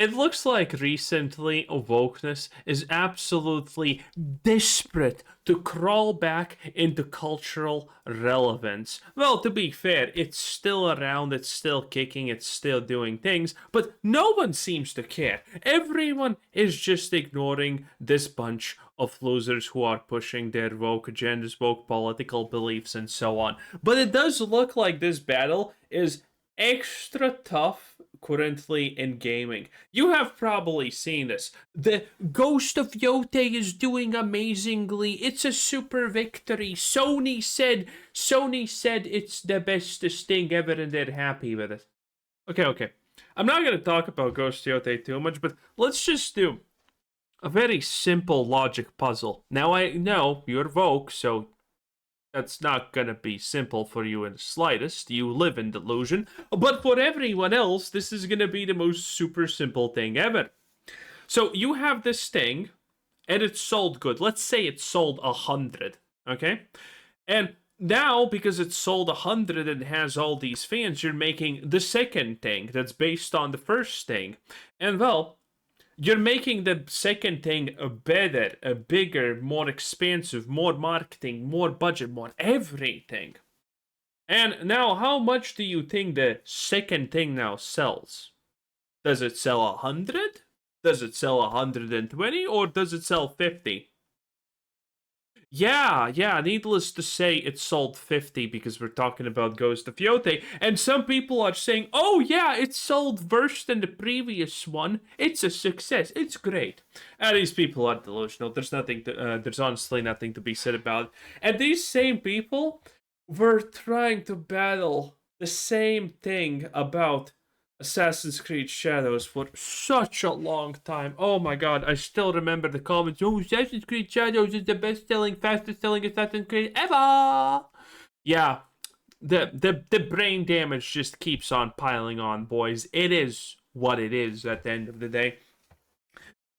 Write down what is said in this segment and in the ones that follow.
It looks like recently wokeness is absolutely desperate to crawl back into cultural relevance. Well, to be fair, it's still around, it's still kicking, it's still doing things, but no one seems to care. Everyone is just ignoring this bunch of losers who are pushing their woke agendas, woke political beliefs, and so on. But it does look like this battle is extra tough currently in gaming. You have probably seen this. The Ghost of Yote is doing amazingly. It's a super victory. Sony said it's the bestest thing ever and they're happy with it. Okay. I'm not going to talk about Ghost of Yote too much, but let's just do a very simple logic puzzle. Now I know you're woke, so that's not gonna be simple for you in the slightest. You live in delusion. But for everyone else, this is gonna be the most super simple thing ever. So you have this thing, and it's sold good. Let's say it sold 100, okay? And now, because it's sold 100 and has all these fans, you're making the second thing that's based on the first thing. And well, you're making the second thing a better, a bigger, more expansive, more marketing, more budget, more everything. And now, how much do you think the second thing now sells? Does it sell 100? Does it sell 120? Or does it sell 50? Yeah, needless to say, it sold 50 because we're talking about Ghost of Yote. And some people are saying, oh yeah, it sold worse than the previous one. It's a success. It's great. And these people are delusional. There's honestly nothing to be said about it. And these same people were trying to battle the same thing about Assassin's Creed Shadows for such a long time. Oh my god, I still remember the comments. Oh, Assassin's Creed Shadows is the best-selling, fastest-selling Assassin's Creed ever! Yeah, the brain damage just keeps on piling on, boys. It is what it is at the end of the day.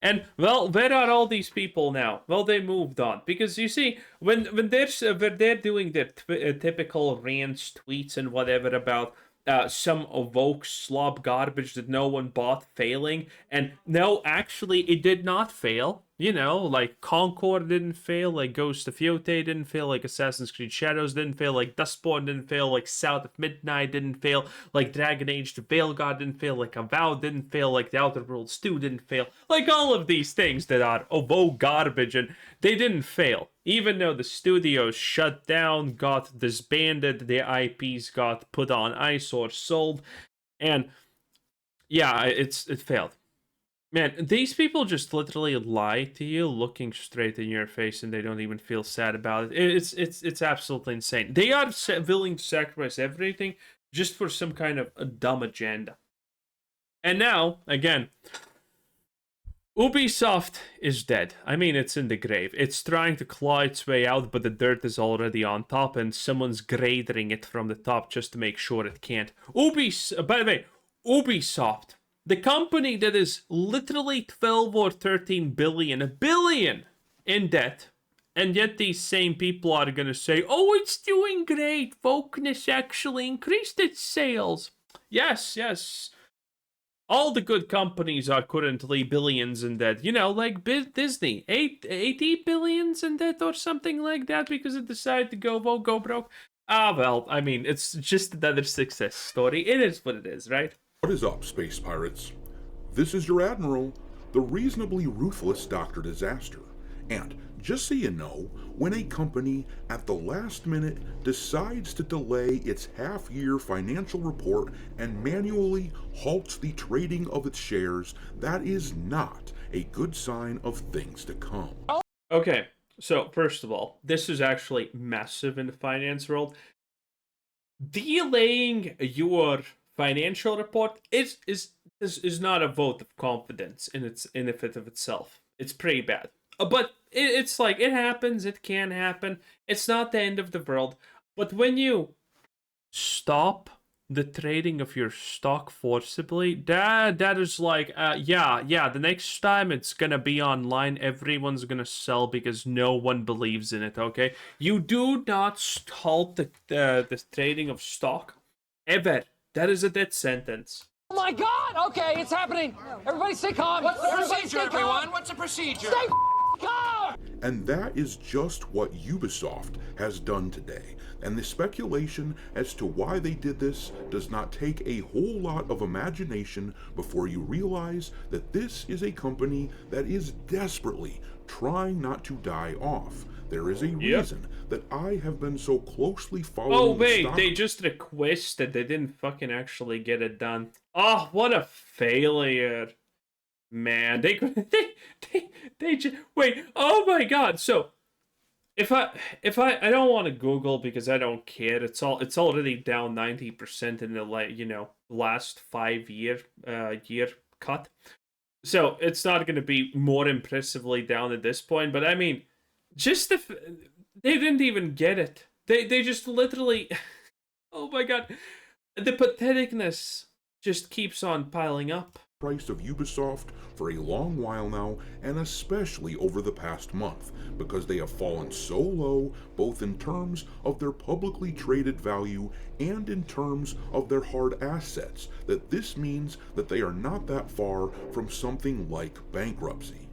And, well, where are all these people now? Well, they moved on. Because, you see, when they're doing their typical rants, tweets, and whatever about some woke slob garbage that no one bought failing. And no, actually, it did not fail. You know, like Concord didn't fail, like Ghost of Yote didn't fail, like Assassin's Creed Shadows didn't fail, like Dustborn didn't fail, like South of Midnight didn't fail, like Dragon Age the Veilguard didn't fail, like Avowed didn't fail, like The Outer Worlds 2 didn't fail. Like all of these things that are woke garbage, and they didn't fail. Even though the studios shut down, got disbanded, the IPs got put on ice or sold, and yeah, it failed. Man, these people just literally lie to you, looking straight in your face, and they don't even feel sad about it. It's absolutely insane. They are willing to sacrifice everything just for some kind of a dumb agenda. And now, again, Ubisoft is dead. I mean, it's in the grave. It's trying to claw its way out, but the dirt is already on top, and someone's grading it from the top just to make sure it can't. By the way, Ubisoft, the company that is literally 12 or 13 billion in debt, and yet these same people are gonna say, oh, it's doing great, wokeness actually increased its sales. Yes. All the good companies are currently billions in debt. You know, like Disney, 80 billions in debt or something like that because it decided to go broke. Well, I mean, it's just another success story. It is what it is, right? What is up, space pirates? This is your admiral, the reasonably ruthless Dr. Disaster. And just so you know, when a company at the last minute decides to delay its half-year financial report and manually halts the trading of its shares, that is not a good sign of things to come. Okay, so first of all, this is actually massive in the finance world. Delaying your financial report is not a vote of confidence in it of itself. It's pretty bad. But it's like, it happens, it can happen. It's not the end of the world. But when you stop the trading of your stock forcibly, that is like, the next time it's gonna be online, everyone's gonna sell because no one believes in it, okay? You do not halt the trading of stock, ever. That is a death sentence. Oh my God! Okay, it's happening. Everybody stay calm. What's the Everybody procedure, stay calm. everyone? What's the procedure? Stay calm! And that is just what Ubisoft has done today. And the speculation as to why they did this does not take a whole lot of imagination before you realize that this is a company that is desperately trying not to die off. There is a reason that I have been so closely following. Oh wait, they just requested. They didn't fucking actually get it done. Oh, what a failure, man! They just wait. Oh my god! So if I don't want to Google because I don't care. It's already down 90% in the last 5 year cut. So it's not going to be more impressively down at this point. But I mean, just if they didn't even get it, they just literally. Oh my god, the patheticness just keeps on piling up. Price of Ubisoft for a long while now, and especially over the past month, because they have fallen so low both in terms of their publicly traded value and in terms of their hard assets, that this means that they are not that far from something like bankruptcy.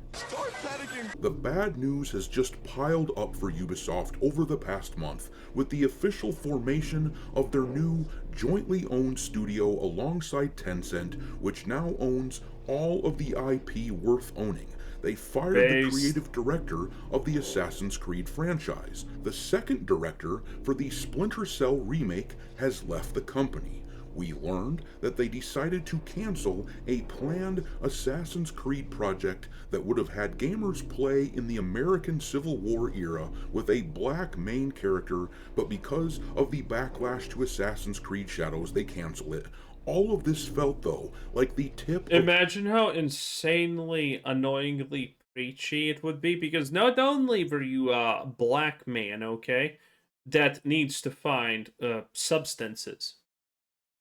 The bad news has just piled up for Ubisoft over the past month with the official formation of their new jointly owned studio alongside Tencent, which now owns all of the IP worth owning. They fired the creative director of the Assassin's Creed franchise. The second director for the Splinter Cell remake has left the company. We learned that they decided to cancel a planned Assassin's Creed project that would have had gamers play in the American Civil War era with a black main character, but because of the backlash to Assassin's Creed Shadows, they canceled it. All of this felt, though, like the tip of... Imagine how insanely, annoyingly preachy it would be, because not only were you a black man, okay, that needs to find substances,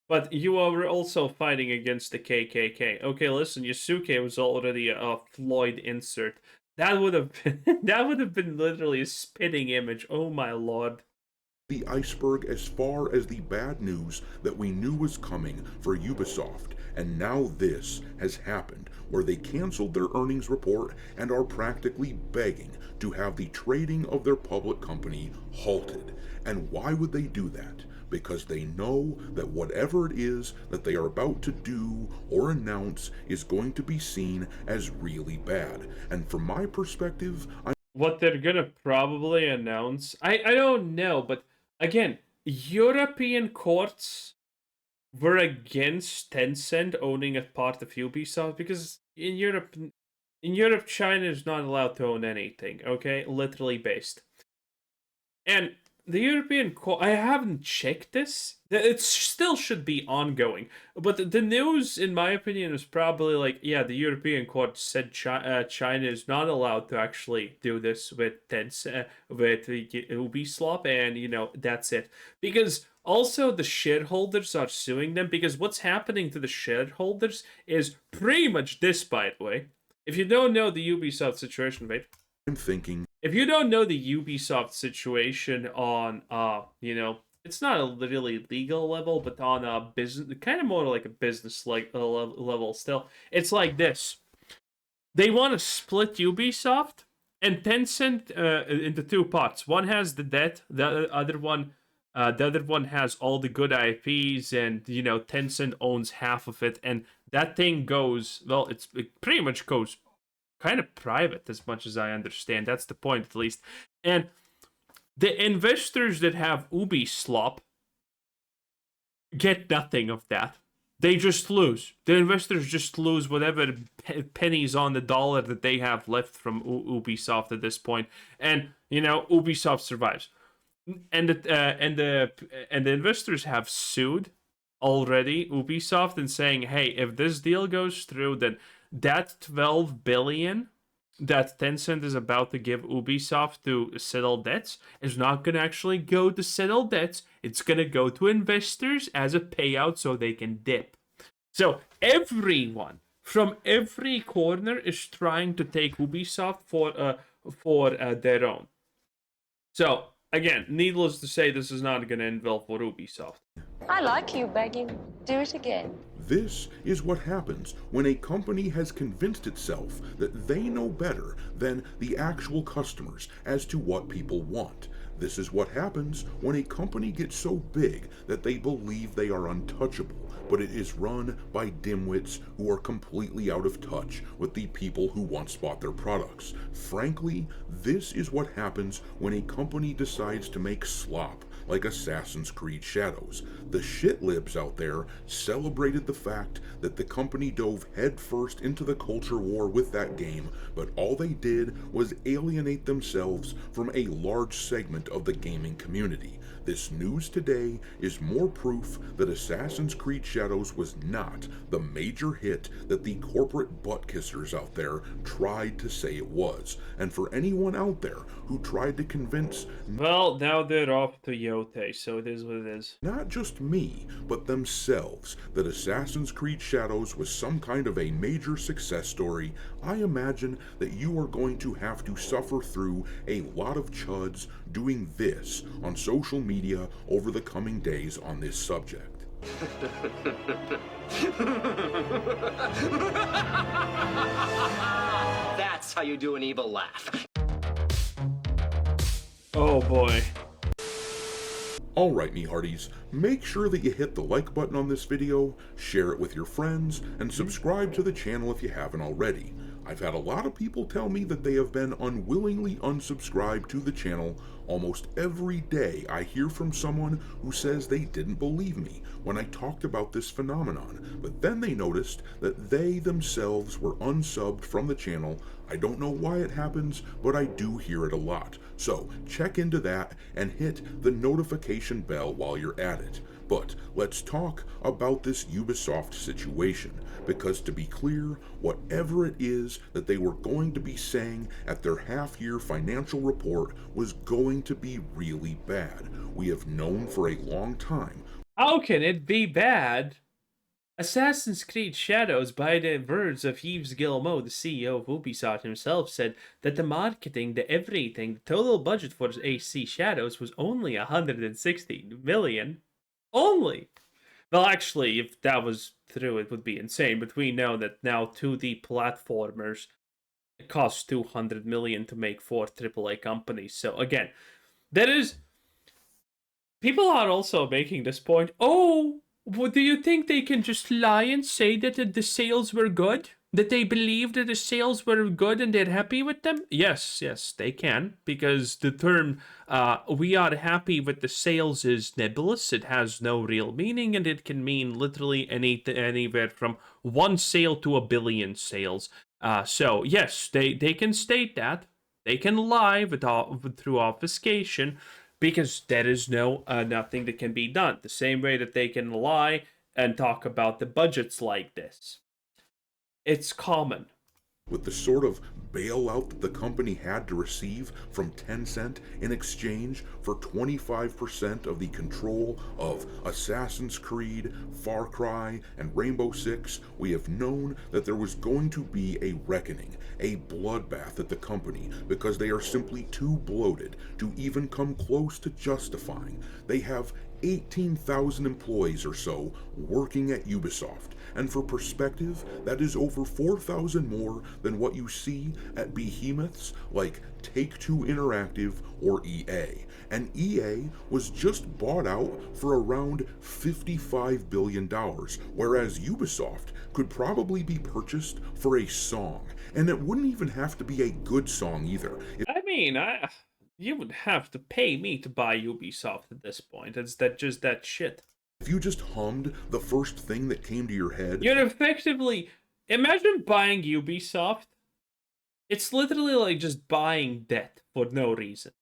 but you are also fighting against the KKK. Okay, listen, Yasuke was already a Floyd insert. That would have been literally a spitting image. Oh my lord. The iceberg as far as the bad news that we knew was coming for Ubisoft, and now this has happened, where they canceled their earnings report and are practically begging to have the trading of their public company halted. And why would they do that? Because they know that whatever it is that they are about to do or announce is going to be seen as really bad. And from my perspective, what they're gonna probably announce, I don't know, but again, European courts were against Tencent owning a part of Ubisoft because in Europe, China is not allowed to own anything, okay? Literally based. And the European court, I haven't checked this. It still should be ongoing. But the news, in my opinion, is probably like, yeah, the European court said China is not allowed to actually do this with Ubisoft, and, that's it. Because also the shareholders are suing them, because what's happening to the shareholders is pretty much this, by the way. If you don't know the Ubisoft situation, wait. I'm thinking... If you don't know the Ubisoft situation on, it's not a really legal level, but on a business, kind of more like a business level still, it's like this. They want to split Ubisoft and Tencent into two parts. One has the debt, the other one has all the good IPs, and, Tencent owns half of it, and that thing goes, well, it pretty much goes kind of private, as much as I understand. That's the point, at least. And the investors that have Ubisoft get nothing of that. They just lose. The investors just lose whatever pennies on the dollar that they have left from Ubisoft at this point. And, Ubisoft survives. And the investors have sued already Ubisoft and saying, hey, if this deal goes through, then that 12 billion that Tencent is about to give Ubisoft to settle debts is not going to actually go to settle debts. It's going to go to investors as a payout so they can dip. So everyone from every corner is trying to take Ubisoft for their own. So again, needless to say, this is not going to end well for Ubisoft. I like you begging. Do it again. This is what happens when a company has convinced itself that they know better than the actual customers as to what people want. This is what happens when a company gets so big that they believe they are untouchable, but it is run by dimwits who are completely out of touch with the people who once bought their products. Frankly, this is what happens when a company decides to make slop like Assassin's Creed Shadows. The shitlibs out there celebrated the fact that the company dove headfirst into the culture war with that game, but all they did was alienate themselves from a large segment of the gaming community. This news today is more proof that Assassin's Creed Shadows was not the major hit that the corporate butt kissers out there tried to say it was. And for anyone out there who tried to convince, well, now they're off to Yote, so it is what it is. Not just me, but themselves, that Assassin's Creed Shadows was some kind of a major success story, I imagine that you are going to have to suffer through a lot of chuds doing this on social media over the coming days on this subject. That's how you do an evil laugh. Oh boy. Alright, me hearties, make sure that you hit the like button on this video, share it with your friends, and subscribe to the channel if you haven't already. I've had a lot of people tell me that they have been unwillingly unsubscribed to the channel. Almost every day I hear from someone who says they didn't believe me when I talked about this phenomenon, but then they noticed that they themselves were unsubbed from the channel. I don't know why it happens, but I do hear it a lot. So check into that and hit the notification bell while you're at it. But let's talk about this Ubisoft situation, because to be clear, whatever it is that they were going to be saying at their half-year financial report was going to be really bad. We have known for a long time. How can it be bad? Assassin's Creed Shadows, by the words of Yves Guillemot, the CEO of Ubisoft himself, said that the marketing, the everything, the total budget for AC Shadows was only 160 million. Only! Well, actually, if that was true, it would be insane, but we know that now 2D platformers, it costs 200 million to make 4 AAA companies. So again, that is... People are also making this point, oh, what, do you think they can just lie and say that the sales were good? That they believe that the sales were good and they're happy with them? Yes, they can, because the term we are happy with the sales is nebulous. It has no real meaning, and it can mean literally anywhere from 1 sale to 1 billion sales. So yes, they can state that. They can lie through obfuscation, because there is nothing that can be done. The same way that they can lie and talk about the budgets like this. It's common. With the sort of bailout that the company had to receive from Tencent in exchange for 25% of the control of Assassin's Creed, Far Cry, and Rainbow Six, we have known that there was going to be a reckoning, a bloodbath at the company, because they are simply too bloated to even come close to justifying. They have 18,000 employees or so working at Ubisoft, and for perspective, that is over 4,000 more than what you see at behemoths like Take-Two Interactive or EA. And EA was just bought out for around $55 billion, whereas Ubisoft could probably be purchased for a song, and it wouldn't even have to be a good song either. You would have to pay me to buy Ubisoft at this point. It's just that shit. If you just hummed the first thing that came to your head... You'd effectively... Imagine buying Ubisoft. It's literally like just buying debt for no reason.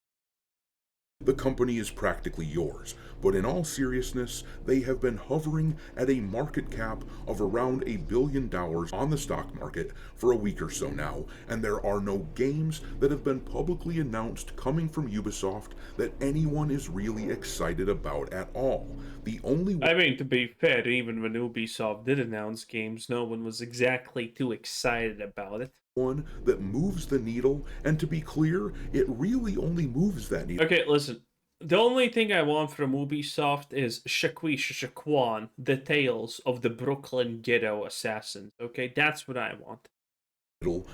The company is practically yours, but in all seriousness, they have been hovering at a market cap of around $1 billion on the stock market for a week or so now, and there are no games that have been publicly announced coming from Ubisoft that anyone is really excited about at all. The only I mean, to be fair, even when Ubisoft did announce games, no one was exactly too excited about it. One that moves the needle, and to be clear, it really only moves that needle. Okay, listen. The only thing I want from Ubisoft is Shaquan, the tales of the Brooklyn ghetto assassins. Okay, that's what I want.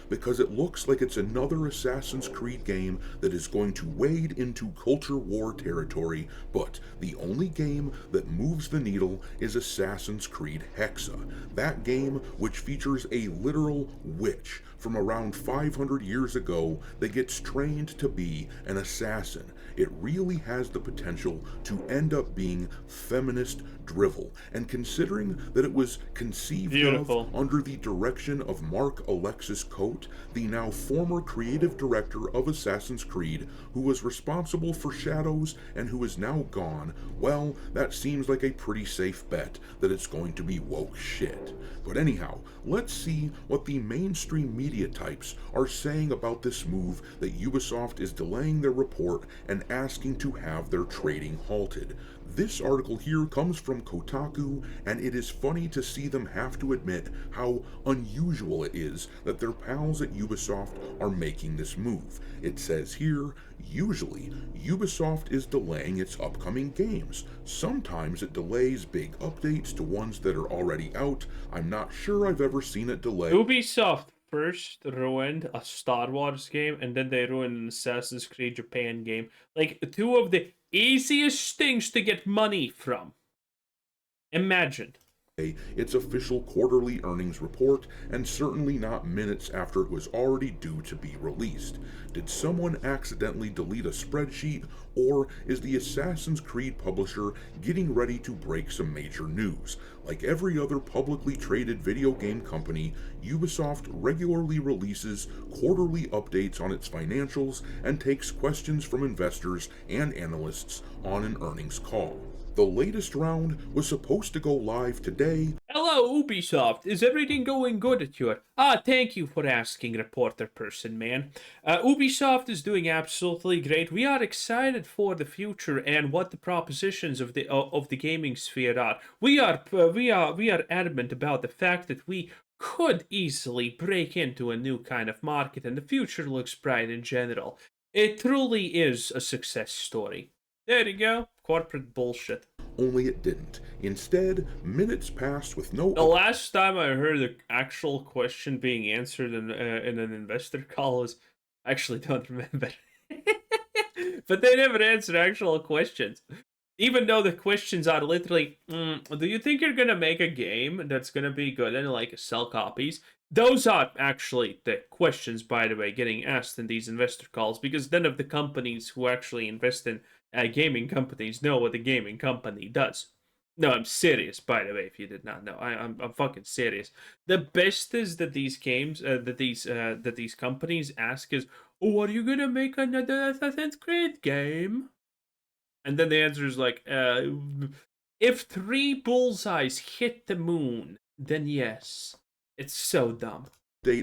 Because it looks like it's another Assassin's Creed game that is going to wade into culture war territory, but the only game that moves the needle is Assassin's Creed Hexa. That game, which features a literal witch from around 500 years ago that gets trained to be an assassin. It really has the potential to end up being feminist drivel, and considering that it was conceived of under the direction of Mark Alexis Coate, the now former creative director of Assassin's Creed, who was responsible for Shadows and who is now gone, well, that seems like a pretty safe bet that it's going to be woke shit. But anyhow, let's see what the mainstream media types are saying about this move that Ubisoft is delaying their report and asking to have their trading halted. This article here comes from Kotaku, and it is funny to see them have to admit how unusual it is that their pals at Ubisoft are making this move. It says here, usually, Ubisoft is delaying its upcoming games. Sometimes it delays big updates to ones that are already out. I'm not sure I've ever seen it delay. Ubisoft first ruined a Star Wars game, and then they ruined an Assassin's Creed Japan game. Like, two of the easiest things to get money from. Imagine. Its official quarterly earnings report, and certainly not minutes after it was already due to be released. Did someone accidentally delete a spreadsheet, or is the Assassin's Creed publisher getting ready to break some major news? Like every other publicly traded video game company, Ubisoft regularly releases quarterly updates on its financials and takes questions from investors and analysts on an earnings call. The latest round was supposed to go live today. Hello, Ubisoft. Is everything going good at your... thank you for asking, reporter person, man. Ubisoft is doing absolutely great. We are excited for the future and what the propositions of the gaming sphere are. We are adamant about the fact that we could easily break into a new kind of market, and the future looks bright in general. It truly is a success story. There you go. Corporate bullshit. Only it didn't. Instead, minutes passed with no... The last time I heard the actual question being answered in an investor call was... I actually don't remember. But they never answered actual questions. Even though the questions are literally, do you think you're gonna make a game that's gonna be good and like sell copies? Those are actually the questions, by the way, getting asked in these investor calls, because none of the companies who actually invest in gaming companies know what a gaming company does. No, I'm serious, by the way, if you did not know. I'm fucking serious. The best is that these games, that these companies ask is, oh, are you gonna make another Assassin's Creed game? And then the answer is like, if 3 bullseyes hit the moon, then yes. It's so dumb.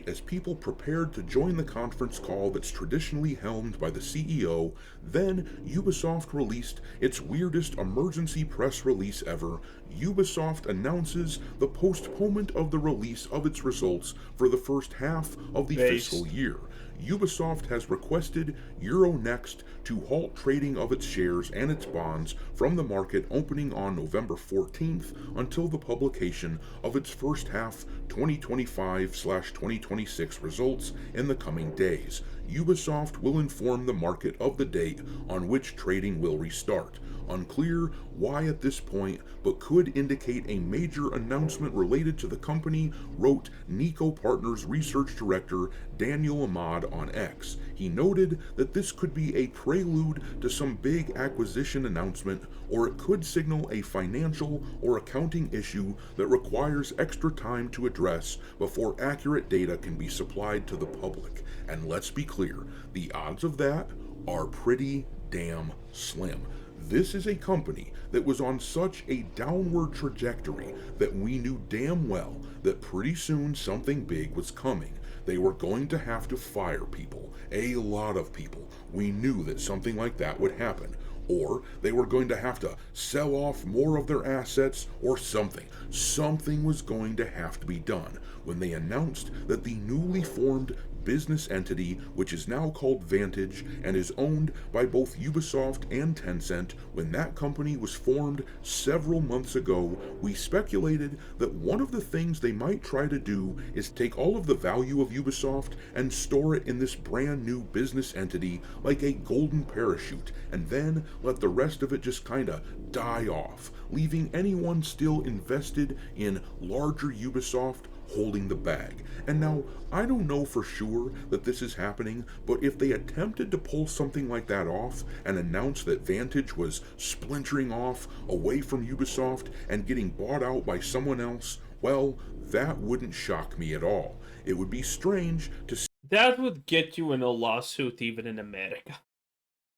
As people prepared to join the conference call that's traditionally helmed by the CEO, then Ubisoft released its weirdest emergency press release ever. Ubisoft announces the postponement of the release of its results for the first half of the fiscal year. Ubisoft has requested Euronext to halt trading of its shares and its bonds from the market opening on November 14th until the publication of its first half 2025/2026 results in the coming days. Ubisoft will inform the market of the date on which trading will restart. Unclear why at this point, but could indicate a major announcement related to the company, wrote Nico Partners research director Daniel Ahmad on X. He noted that this could be a prelude to some big acquisition announcement, or it could signal a financial or accounting issue that requires extra time to address before accurate data can be supplied to the public. And let's be clear, the odds of that are pretty damn slim. This is a company that was on such a downward trajectory that we knew damn well that pretty soon something big was coming. They were going to have to fire people, a lot of people. We knew that something like that would happen. Or they were going to have to sell off more of their assets or something. Something was going to have to be done when they announced that the newly formed business entity which is now called Vantage and is owned by both Ubisoft and Tencent. When that company was formed several months ago, we speculated that one of the things they might try to do is take all of the value of Ubisoft and store it in this brand new business entity like a golden parachute, and then let the rest of it just kinda die off, leaving anyone still invested in larger Ubisoft holding the bag. And now, I don't know for sure that this is happening, but if they attempted to pull something like that off and announce that Vantage was splintering off away from Ubisoft and getting bought out by someone else, well, that wouldn't shock me at all. It would be strange to see. That would get you in a lawsuit even in America.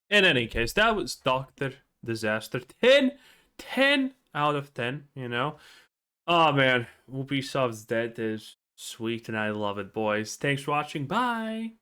In any case, that was Dr. Disaster. 10 out of 10, you know? Oh man, Ubisoft's dead is sweet and I love it, boys. Thanks for watching. Bye!